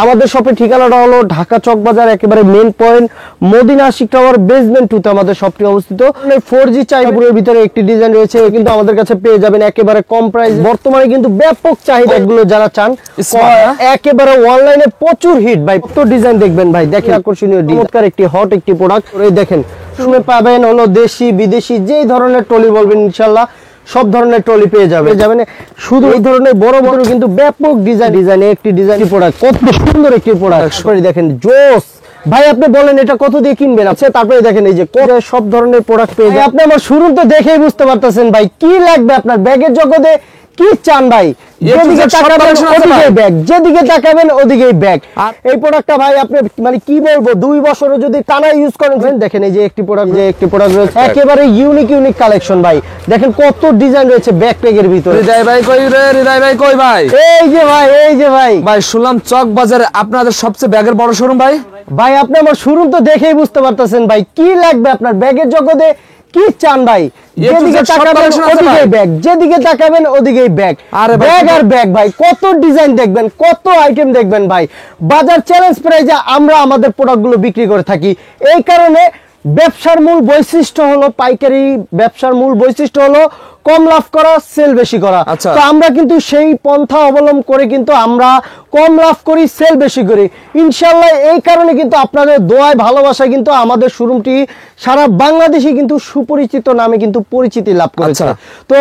আমাদের শপের ঠিকানাটা হলো ঢাকা চকবাজার একেবারে main point Madina Ashiq tower basement 2 তে আমাদের শপটি অবস্থিত। 4G চাইনিজের ভিতরে একটি ডিজাইন রয়েছে, কিন্তু আমাদের কাছে পেয়ে যাবেন একেবারে কম প্রাইস। বর্তমানে কিন্তু ব্যাপক চাহিদা, এগুলো যারা চান একেবারে অনলাইনে প্রচুর হিট ভাই। কত ডিজাইন দেখবেন ভাই, দেখেন আকর্ষণীয় চমৎকার একটি হট একটি প্রোডাক্ট। এই দেখেন শুনে পাবেন হলো দেশি বিদেশি যেই ধরনের ট্রলি বলবেন ইনশাআল্লাহ সব ধরনের ট্রলি পেয়ে যাবেন। শুধু এই ধরনের বড় বড় কিন্তু ব্যাপক ডিজাইন একটি ডিজাইন প্রোডাক্ট, কত সুন্দর একটি প্রোডাক্ট। দেখেন জোস ভাই, আপনি বলেন এটা কত দিয়ে কিনবেন? আছে তারপরে দেখেন এই যে সব ধরনের প্রোডাক্ট পেয়ে যাবেন। আপনি আমার শুরু তো দেখেই বুঝতে পারতেছেন ভাই কি লাগবে আপনার ব্যাগের জগতে, কি চান ভাই। যেদিকে তাকাবেন ওদিকেই ব্যাগ, যেদিকে তাকাবেন ওদিকেই ব্যাগ। এই প্রোডাক্টটা ভাই আপনি মানে কি বলবো, 2 বছরও যদি টানা ইউজ করেন। দেখেন এই যে একটি প্রোডাক্ট রয়েছে একেবারে ইউনিক কালেকশন ভাই। দেখেন কত ডিজাইন রয়েছে ব্যাকপ্যাকের ভিতরে। হৃদয় ভাই কই রে? হৃদয় ভাই কই ভাই? এই যে ভাই ভাই শুনলাম চক বাজারে আপনাদের সবচেয়ে ব্যাগের বড় শোরুম ভাই। ভাই আপনি আমার শোরুম তো দেখেই বুঝতে পারতেছেন ভাই কি লাগবে আপনার ব্যাগের জগতে, কি চান ভাই। যেদিকে তাকাবেন ওদিকেই ব্যাগ, যেদিকে তাকাবেন ওদিকেই ব্যাগ। ব্যাগ আর ব্যাগ ভাই, কত ডিজাইন দেখবেন, কত আইটেম দেখবেন ভাই। বাজার চ্যালেঞ্জ প্রাইজে আমরা আমাদের প্রোডাক্টগুলো বিক্রি করে থাকি। এই কারণে ব্যবসার মূল বৈশিষ্ট্য হলো পাইকারি ব্যবসার মূল বৈশিষ্ট্য হলো কম লাভ করা, সেল বেশি করা। তো আমরা কিন্তু সেই পন্থা অবলম্বন করে কিন্তু আমরা কম লাভ করি, সেল বেশি করি ইনশাআল্লাহ। এই কারণে কিন্তু আপনাদের দোয়ায় ভালোবাসায় কিন্তু আমাদের শোরুমটি সারা বাংলাদেশে কিন্তু সুপরিচিত নামে কিন্তু পরিচিতি লাভ করেছে। তো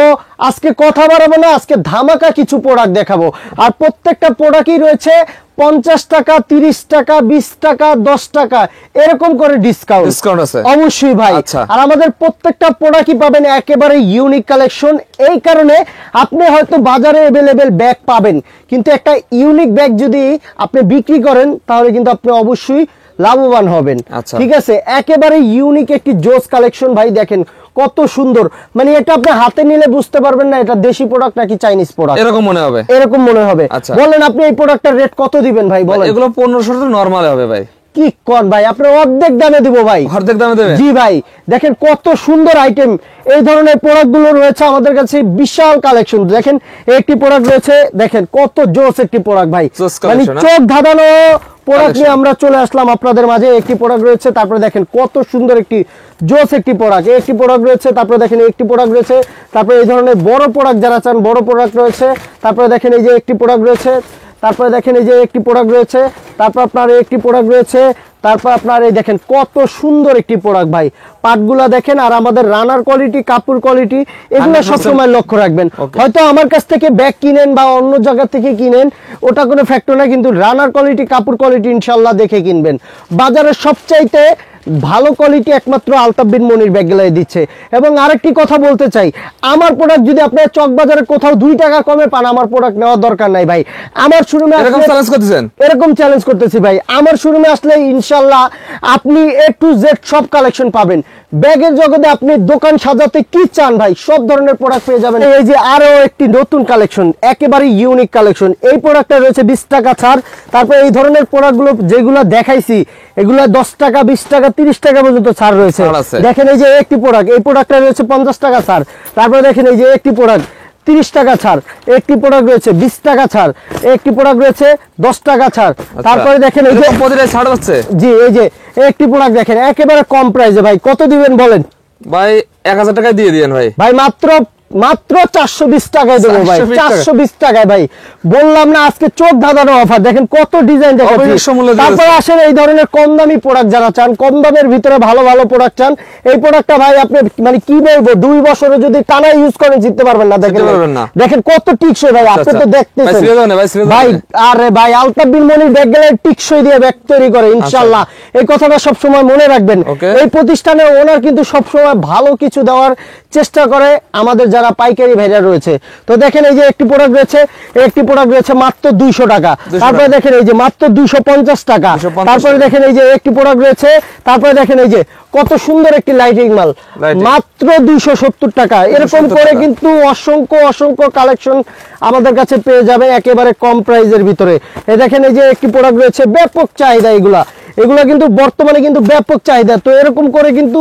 আজকে কথা বাড়াবো না, আজকে ধামাকা কিছু প্রোডাক্ট দেখাবো। আর প্রত্যেকটা প্রোডাক্টই রয়েছে 50 টাকা, 30 টাকা, 20 টাকা, 10 টাকা এরকম করে ডিসকাউন্ট আছে অবশ্যই ভাই। আর আমাদের প্রত্যেকটা প্রোডাক্টই পাবেন একেবারে ইউনিক কালেকশন। এই কারণে আপনি হয়তো বাজারে अवेलेबल ব্যাগ পাবেন, কিন্তু একটা ইউনিক ব্যাগ যদি আপনি বিক্রি করেন তাহলে কিন্তু আপনি অবশ্যই লাভবান হবেন। ঠিক আছে, একেবারে ইউনিক একটি জোস কালেকশন ভাই। দেখেন কত সুন্দর, মানে এটা আপনি হাতে নিলে বুঝতে পারবেন না এটা দেশি প্রোডাক্ট নাকি চাইনিজ প্রোডাক্ট, এরকম মনে হবে। বলেন আপনি এই প্রোডাক্টটার রেট কত দিবেন ভাই? বলেন। এগুলো 1500 তো নরমাল হবে ভাই। কি কোন ভাই, আপনি অর্ধেক দামে দিব ভাই। অর্ধেক দামে দেবেন? জি ভাই, দেখেন কত সুন্দর আইটেম। এই ধরনের প্রোডাক্ট গুলো রয়েছে আমাদের কাছে বিশাল কালেকশন। দেখেন একটি প্রোডাক্ট রয়েছে, দেখেন কত জোস একটি প্রোডাক্ট ভাই, মানে চোখ ধাঁধানো প্রোডাক্ট নিয়ে আমরা চলে আসলাম আপনাদের মাঝে। একটি প্রোডাক্ট রয়েছে, তারপরে দেখেন কত সুন্দর একটি জোস একটি প্রোডাক্ট। একটি প্রোডাক্ট রয়েছে, তারপরে দেখেন একটি প্রোডাক্ট রয়েছে, তারপরে এই ধরনের বড় প্রোডাক্ট যারা চান বড় প্রোডাক্ট রয়েছে। তারপরে দেখেন এই যে একটি প্রোডাক্ট রয়েছে, তারপরে দেখেন এই যে একটি প্রোডাক্ট রয়েছে, তারপর আপনার একটি প্রোডাক্ট রয়েছে, তারপর আপনার এই দেখেন কত সুন্দর একটি প্রোডাক্ট ভাই। পাটগুলা দেখেন, আর আমাদের রানার কোয়ালিটি, কাপড় কোয়ালিটি এগুলো সবসময় লক্ষ্য রাখবেন। হয়তো আমার কাছ থেকে ব্যাগ কিনেন বা অন্য জায়গা থেকে কিনেন, ওটা কোনো ফ্যাক্টর না, কিন্তু রানার কোয়ালিটি, কাপড় কোয়ালিটি ইনশাল্লাহ দেখে কিনবেন। বাজারের সবচাইতে ভালো কোয়ালিটি একমাত্র আলতাফ বিন মনির ব্যাগগুলাই দিচ্ছে। এবং আরেকটি কথা বলতে চাই, আমার প্রোডাক্ট যদি আপনার চকবাজারে কোথাও 2 টাকা কমে পান, আমার প্রোডাক্ট নেওয়ার দরকার নাই ভাই। আমার শোরুমে এরকম চ্যালেঞ্জ করতেছি ভাই। আমার শোরুমে আসলে ইনশাআল্লাহ আপনি A to Z সব কালেকশন পাবেন। ব্যাগের জগতে আপনি দোকান সাজাতে কি চান ভাই, সব ধরনের প্রোডাক্ট পেয়ে যাবেন। এই যে আরো একটি নতুন কালেকশন, একেবারে ইউনিক কালেকশন। এই প্রোডাক্টটা রয়েছে 20 টাকা ছাড়। তারপর এই ধরনের প্রোডাক্টগুলো যেগুলো দেখাইছি এগুলো 10 টাকা, 20 টাকা, 30 টাকা পর্যন্ত ছাড় রয়েছে। দেখেন এই যে একটি প্রোডাক্ট, এই প্রোডাক্টটা রয়েছে 50 টাকা ছাড়। তারপরে দেখেন এই যে একটি প্রোডাক্ট 30 টাকা ছাড়, একটি প্রোডাক্ট রয়েছে 20 টাকা ছাড়, একটি প্রোডাক্ট রয়েছে 10 টাকা ছাড়। তারপরে দেখেন এই যে প্রতিটাই ছাড় হচ্ছে। জি, এই যে একটি প্রোডাক্ট দেখেন একেবারে কম প্রাইসে ভাই। কত দিবেন বলেন ভাই? 1000 টাকায় দিয়ে দিয়েন ভাই। ভাই মাত্র 420 টাকায় দেবো ভাই, 420 টাকায় ভাই। বললাম না আজকে চোখ ধাঁধানো অফার। দেখেন কত ডিজাইন দেখাচ্ছি। তারপরে আসেন এই ধরনের কম দামি প্রোডাক্ট যারা চান, কম দামের ভিতরে ভালো ভালো প্রোডাক্ট চান, এই প্রোডাক্টটা ভাই আপনি মানে কি বলবো, 2 বছরে যদি টানা ইউজ করেন জিততে পারবেন না। দেখেন কত টিকসই ভাই, আপনি তো দেখতেছেন ভাই। আরে ভাই আলতাফ বিন মনির ব্যাগ গেলে টিকসই দিয়ে ব্যাগ তৈরি করে ইনশাআল্লাহ। এই কথাটা সব সময় মনে রাখবেন। এই প্রতিষ্ঠানের ওনার কিন্তু সব সময় ভালো কিছু দেওয়ার চেষ্টা করে আমাদের যারা পাইকারি ভাইরা রয়েছে। তো দেখেন এই যে একটি প্রোডাক্ট রয়েছে, একটি প্রোডাক্ট রয়েছে মাত্র 200 টাকা। তারপরে দেখেন এই যে মাত্র 250 টাকা। তারপরে দেখেন এই যে একটি প্রোডাক্ট রয়েছে, তারপরে দেখেন এই যে কত সুন্দর একটি লাইটিং মাল মাত্র 270 টাকা। এরকম করে কিন্তু অসংখ্য কালেকশন আমাদের কাছে পেয়ে যাবে একেবারে কম প্রাইজের ভিতরে। এই দেখেন এই যে একটি প্রোডাক্ট রয়েছে, ব্যাপক চাহিদা এগুলা। এগুলো কিন্তু বর্তমানে কিন্তু ব্যাপক চাহিদা। তো এরকম করে কিন্তু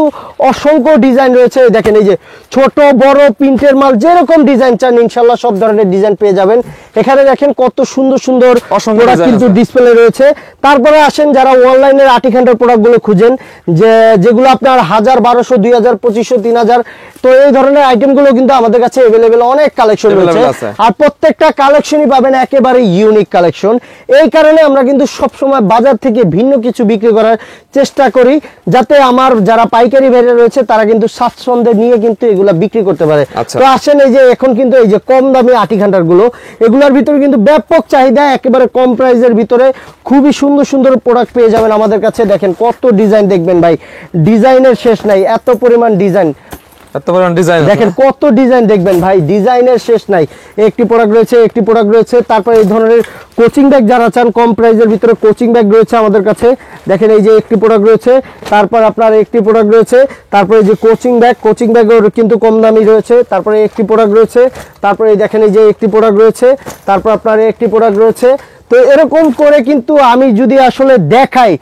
অসংখ্য ডিজাইন রয়েছে। দেখেন এই যে ছোট বড় প্রিন্টের মাল, যেরকম ডিজাইন চান ইনশাল্লাহ সব ধরনের ডিজাইন পেয়ে যাবেন এখানে। দেখেন কত সুন্দর সুন্দর প্রোডাক্ট কিন্তু ডিসপ্লে রয়েছে। তারপরে আসেন যারা অনলাইনের আটিখান্ডার প্রোডাক্টগুলো খুঁজেন, যেগুলো আপনার 1000, 1200, 2000, 2500, 3000, তো এই ধরনের আইটেমগুলো কিন্তু আমাদের কাছে अवेलेबल অনেক কালেকশন রয়েছে। আর প্রত্যেকটা কালেকশনই পাবেন একেবারে ইউনিক কালেকশন। এই কারণে আমরা কিন্তু সব সময় বাজার থেকে ভিন্ন কিছু বিক্রি করার চেষ্টা করি, যাতে আমার যারা পাইকারি ভাইরা রয়েছে তারা কিন্তু স্বাচ্ছন্দ্যে নিয়ে কিন্তু এগুলা বিক্রি করতে পারে। তো আসেন এই যে এখন কিন্তু এই যে কম দামি আটিখান্ডার গুলো, এগুলোর ভিতরে কিন্তু ব্যাপক চাহিদা, একেবারে কম প্রাইসের ভিতরে খুবই সুন্দর সুন্দর প্রোডাক্ট পেয়ে যাবেন আমাদের কাছে। দেখেন কত ডিজাইন দেখবেন ভাই, ডিজাইনের শেষ নাই, এত পরিমাণ ডিজাইন, দেখেন কত ডিজাইন দেখবেন ভাই, ডিজাইনের শেষ নাই। একটি প্রোডাক্ট রয়েছে, একটি প্রোডাক্ট রয়েছে। তারপর এই ধরনের কোচিং ব্যাগ যারা চান কম প্রাইসের ভিতরে কোচিং ব্যাগ রয়েছে আমাদের কাছে। দেখেন এই যে একটি প্রোডাক্ট রয়েছে, তারপর আপনার একটি প্রোডাক্ট রয়েছে, তারপরে এই যে কোচিং ব্যাগও কিন্তু কম দামি রয়েছে। তারপরে একটি প্রোডাক্ট রয়েছে, তারপরে দেখেন এই যে একটি প্রোডাক্ট রয়েছে, তারপর আপনার একটি প্রোডাক্ট রয়েছে। তো এরকম করে কিন্তু আমি যদি আসলে দেখাই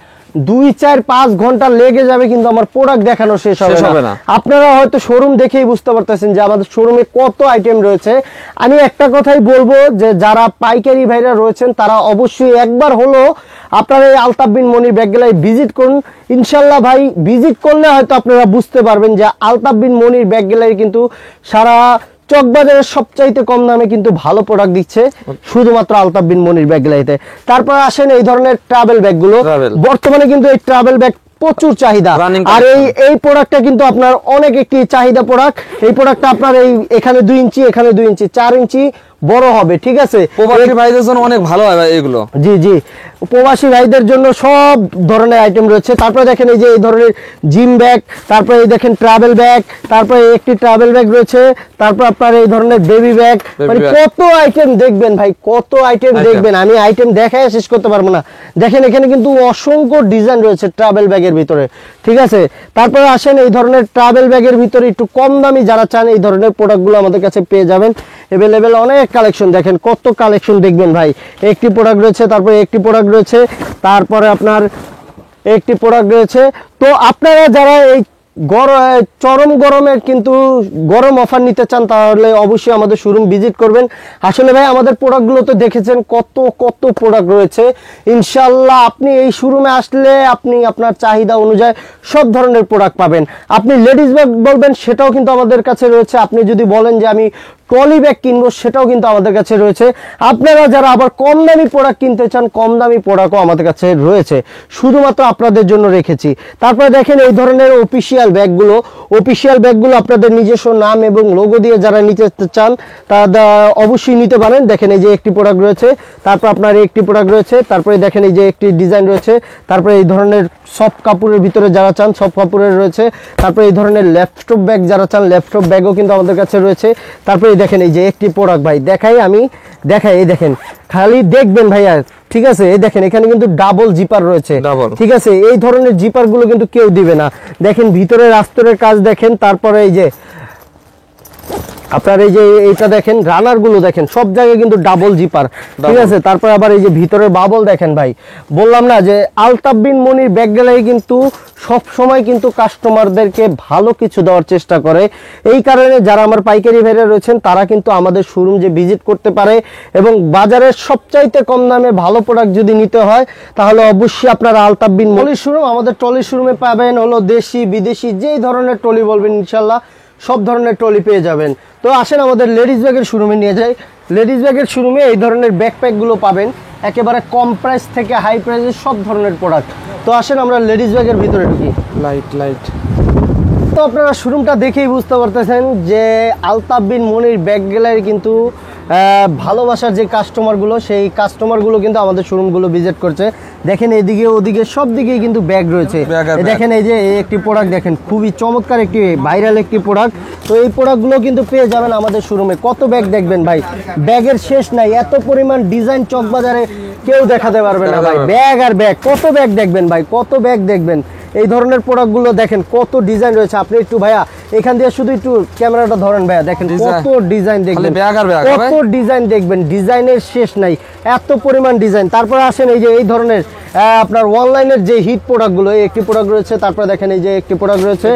2, 4, 5 ঘন্টা লেগে যাবে কিন্তু আমার প্রোডাক্ট দেখানো শেষ হবে না। আপনারা হয়তো শোরুম দেখেই বুঝতে পারতেছেন যে আমাদের শোরুমে কত আইটেম রয়েছে। আমি একটা কথাই বলবো যে যারা পাইকারি ভাইরা রয়েছেন তারা অবশ্যই একবার হলো আপনারা এই Altaf Bin Monir bag gallery visit করুন। ইনশাল্লাহ ভাই ভিজিট করলে হয়তো আপনারা বুঝতে পারবেন যে আলতাফ বিন মনির ব্যাগ গ্যালারি কিন্তু সারা চকবাজারের সবচাইতে কম দামে কিন্তু ভালো প্রোডাক্ট দিচ্ছে শুধুমাত্র আলতাফ বিন মনির ব্যাগ গ্যালারিতে। তারপর আসেন এই ধরনের ট্রাভেল ব্যাগগুলো, বর্তমানে কিন্তু এই ট্রাভেল ব্যাগ প্রচুর চাহিদা। আর এই প্রোডাক্টটা কিন্তু আপনার অনেক একটি চাহিদা প্রোডাক্ট। এই প্রোডাক্টটা আপনার এখানে 2 ইঞ্চি, এখানে 2 ইঞ্চি, 4 ইঞ্চি বড় হবে, ঠিক আছে? প্রবাসী ভাইদের জন্য অনেক ভালো হয় এগুলো। জি জি, প্রবাসী ভাইদের জন্য সব ধরনের আইটেম রয়েছে। তারপরে দেখেন এই যে এই ধরনের জিম ব্যাগ, তারপরে এই দেখেন ট্রাভেল ব্যাগ, তারপরে একটি ট্রাভেল ব্যাগ রয়েছে, তারপর আপনার এই ধরনের বেবি ব্যাগ, মানে কত আইটেম দেখবেন ভাই, কত আইটেম দেখবেন, আমি আইটেম দেখায় শেষ করতে পারবো না। দেখেন এখানে কিন্তু অসংখ্য ডিজাইন রয়েছে ট্রাভেল ব্যাগের ভিতরে, ঠিক আছে? তারপরে আসেন এই ধরনের ট্রাভেল ব্যাগের ভিতরে একটু কম দামি যারা চান এই ধরনের প্রোডাক্টগুলো আমাদের কাছে পেয়ে যাবেন। अवेलेबल অনেক কালেকশন, দেখেন কত কালেকশন দেখবেন ভাই। একটি প্রোডাক্ট রয়েছে, তারপরে একটি প্রোডাক্ট রয়েছে, তারপরে আপনার একটি প্রোডাক্ট রয়েছে। তো আপনারা যারা এই চরম গরমের কিন্তু গরম অফার নিতে চান তাহলে অবশ্যই আমাদের শোরুম ভিজিট করবেন। আসলে ভাই আমাদের প্রোডাক্টগুলো তো দেখেছেন কত কত প্রোডাক্ট রয়েছে। ইনশাল্লাহ আপনি এই শোরুমে আসলে আপনি আপনার চাহিদা অনুযায়ী সব ধরনের প্রোডাক্ট পাবেন। আপনি লেডিস ব্যাগ বলবেন সেটাও কিন্তু আমাদের কাছে রয়েছে। আপনি যদি বলেন যে আমি ট্রলি ব্যাগ কিনবো সেটাও কিন্তু আমাদের কাছে রয়েছে। আপনারা যারা আবার কম দামি প্রোডাক্ট কিনতে চান কম দামি প্রোডাক্টও আমাদের কাছে রয়েছে, শুধুমাত্র আপনাদের জন্য রেখেছি। তারপরে দেখেন এই ধরনের অফিসিয়াল ব্যাগগুলো আপনাদের নিজস্ব নাম এবং লোগো দিয়ে যারা নিতে চান তারা অবশ্যই নিতে পারেন। দেখেন এই যে একটি প্রোডাক্ট রয়েছে, তারপর আপনার একটি প্রোডাক্ট রয়েছে, তারপরে দেখেন এই যে একটি ডিজাইন রয়েছে, তারপরে এই ধরনের সফট কাপড়ের ভিতরে যারা চান সফট কাপড়ের রয়েছে, তারপরে এই ধরনের ল্যাপটপ ব্যাগ যারা চান ল্যাপটপ ব্যাগও কিন্তু আমাদের কাছে রয়েছে। তারপরে দেখেন এই যে একটি প্রোডাক্ট ভাই দেখাই, এই দেখেন খালি দেখবেন ভাইয়া, ঠিক আছে? এই দেখেন এখানে কিন্তু ডাবল জিপার রয়েছে, ঠিক আছে? এই ধরনের জিপার গুলো কিন্তু কেউ দিবে না। দেখেন ভিতরের আস্তরের কাজ দেখেন, তারপরে এই যে আপনার এই যে এইটা দেখেন, রানার গুলো দেখেন সব জায়গায় কিন্তু ডাবল জিপার, ঠিক আছে? তারপর আবার এই যে ভিতরের বাবল দেখেন ভাই, বললাম না যে আলতাফ বিন মনির ব্যাগ গ্যালারি কিন্তু সব সময় কিন্তু কাস্টমারদেরকে ভালো কিছু দেওয়ার চেষ্টা করে। এই কারণে যারা আমার পাইকারি ভাইরা রয়েছেন তারা কিন্তু আমাদের শোরুম যে ভিজিট করতে পারে এবং বাজারের সবচাইতে কম দামে ভালো প্রোডাক্ট যদি নিতে হয় তাহলে অবশ্যই আপনারা আলতাফ বিন মনির শোরুম, আমাদের ট্রলি শোরুমে পাবেন হলো দেশি বিদেশি যেই ধরনের ট্রলি বলবেন ইনশাল্লাহ সব ধরনের ট্রলি পেয়ে যাবেন। তো আসেন আমাদের লেডিস ব্যাগের শোরুমে নিয়ে যাই। লেডিস ব্যাগের শোরুমে এই ধরনের ব্যাকপ্যাকগুলো পাবেন একেবারে কম প্রাইস থেকে হাই প্রাইসের সব ধরনের প্রোডাক্ট। তো আসেন আমরা লেডিস ব্যাগের ভিতরে ঢুকি। লাইট তো আপনারা শোরুমটা দেখেই বুঝতে পারতেছেন যে আলতাফ বিন মনির ব্যাগ গ্যালারি কিন্তু ভালোবাসার যে কাস্টমারগুলো সেই কাস্টমারগুলো কিন্তু আমাদের শোরুমগুলো ভিজিট করছে। দেখেন এদিকে ওদিকে সব দিকেই কিন্তু ব্যাগ রয়েছে। দেখেন এই যে একটি প্রোডাক্ট দেখেন, খুবই চমৎকার একটি ভাইরাল একটি প্রোডাক্ট। তো এই প্রোডাক্টগুলো কিন্তু পেয়ে যাবেন আমাদের শোরুমে। কত ব্যাগ দেখবেন ভাই, ব্যাগের শেষ নাই, এত পরিমাণ ডিজাইন চকবাজারে কেউ দেখাতে পারবে না ভাই। ব্যাগ আর ব্যাগ, কত ব্যাগ দেখবেন ভাই, কত ব্যাগ দেখবেন। এই ধরনের প্রোডাক্টগুলো দেখেন কত ডিজাইন রয়েছে। আপনি একটু ভাইয়া এখান দিয়ে শুধু একটু ক্যামেরাটা ধরেন ভাইয়া, দেখেন কত ডিজাইন দেখবেন, কত ডিজাইন দেখবেন, ডিজাইনের শেষ নাই, এত পরিমাণ ডিজাইন। তারপরে আসেন এই যে এই ধরনের আপনার অনলাইনের যে হিট প্রোডাক্টগুলো, এই একটি প্রোডাক্ট রয়েছে, তারপরে দেখেন এই যে একটি প্রোডাক্ট রয়েছে,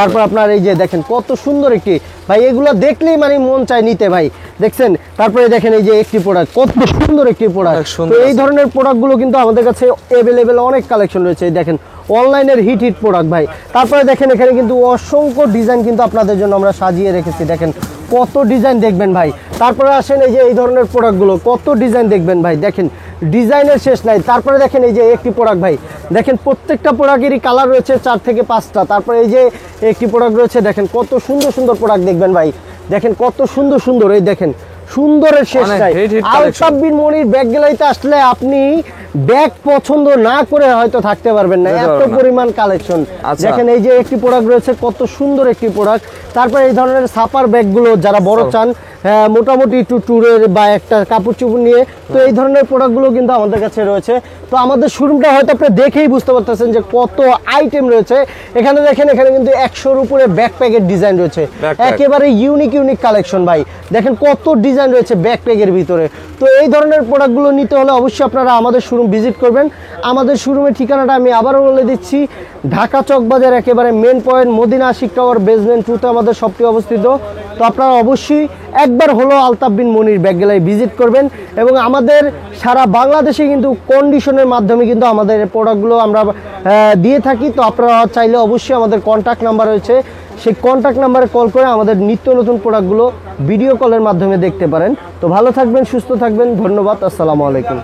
তারপর আপনার এই যে দেখেন কত সুন্দর একটি, ভাই এগুলো দেখলেই মানে মন চায় নিতে ভাই, দেখছেন। তারপরে দেখেন এই যে একটি প্রোডাক্ট, কত সুন্দর একটি প্রোডাক্ট। তো এই ধরনের প্রোডাক্টগুলো কিন্তু আমাদের কাছে অ্যাভেলেবেল অনেক কালেকশন রয়েছে। এই দেখেন অনলাইনের হিট প্রোডাক্ট ভাই। তারপরে দেখেন এখানে কিন্তু অসংখ্য ডিজাইন কিন্তু আপনাদের জন্য আমরা সাজিয়ে রেখেছি, দেখেন কত ডিজাইন দেখবেন ভাই। তারপরে আসেন এই যে এই ধরনের প্রোডাক্টগুলো, কত ডিজাইন দেখবেন ভাই, দেখেন ডিজাইনের শেষ নাই। তারপরে দেখেন এই যে একটি প্রোডাক্ট ভাই, দেখেন প্রত্যেকটা প্রোডাক্টেরই কালার রয়েছে 4 থেকে 5টা। তারপরে এই যে একটি প্রোডাক্ট রয়েছে, দেখেন কত সুন্দর সুন্দর প্রোডাক্ট দেখবেন ভাই, দেখেন কত সুন্দর সুন্দর, এই দেখেন সুন্দরের শেষ নাই। আলতাফ বিন মনির ব্যাগ গ্যালারিতে আসলে আপনি ব্যাগ পছন্দ না করে হয়তো থাকতে পারবেন না, এত পরিমাণ কালেকশন। দেখেন এই যে একটি প্রোডাক্ট রয়েছে, কত সুন্দর একটি প্রোডাক্ট। তারপরে এই ধরনের সাপার ব্যাগগুলো যারা বড় চান, মোটামুটি একটু ট্যুরের বা একটা কাপড় চোপড় নিয়ে, তো এই ধরনের প্রোডাক্টগুলো কিন্তু আমাদের কাছে রয়েছে। তো আমাদের শোরুমটা হয়তো আপনি দেখেই বুঝতে পারতেছেন যে কত আইটেম রয়েছে এখানে। দেখেন এখানে কিন্তু 100-র উপরে ব্যাকপ্যাকের ডিজাইন রয়েছে, একেবারে ইউনিক ইউনিক কালেকশন ভাই, দেখেন কত ডিজাইন রয়েছে ব্যাকপ্যাকের ভিতরে। তো এই ধরনের প্রোডাক্টগুলো নিতে হলে অবশ্যই আপনারা আমাদের শোরুম ভিজিট করবেন। আমাদের শোরুমের ঠিকানাটা আমি আবারও বলে দিচ্ছি, ঢাকা চকবাজার একেবারে main point, Madina Ashiq tower basement 2-তে আমাদের শপটি অবস্থিত। তো আপনারা অবশ্যই একবার হলো Altaf Bin Monir bag gallery visit করবেন। এবং আমাদের সারা বাংলাদেশে কিন্তু কন্ডিশনের মাধ্যমে কিন্তু আমাদের প্রোডাক্টগুলো আমরা দিয়ে থাকি। তো আপনারা চাইলে অবশ্যই আমাদের কন্ট্যাক্ট নাম্বার রয়েছে, সেই কন্ট্যাক্ট নাম্বারে কল করে আমাদের নিত্য নতুন প্রোডাক্টগুলো ভিডিও কলের মাধ্যমে দেখতে পারেন। তো ভালো থাকবেন, সুস্থ থাকবেন, ধন্যবাদ, আসসালামু আলাইকুম।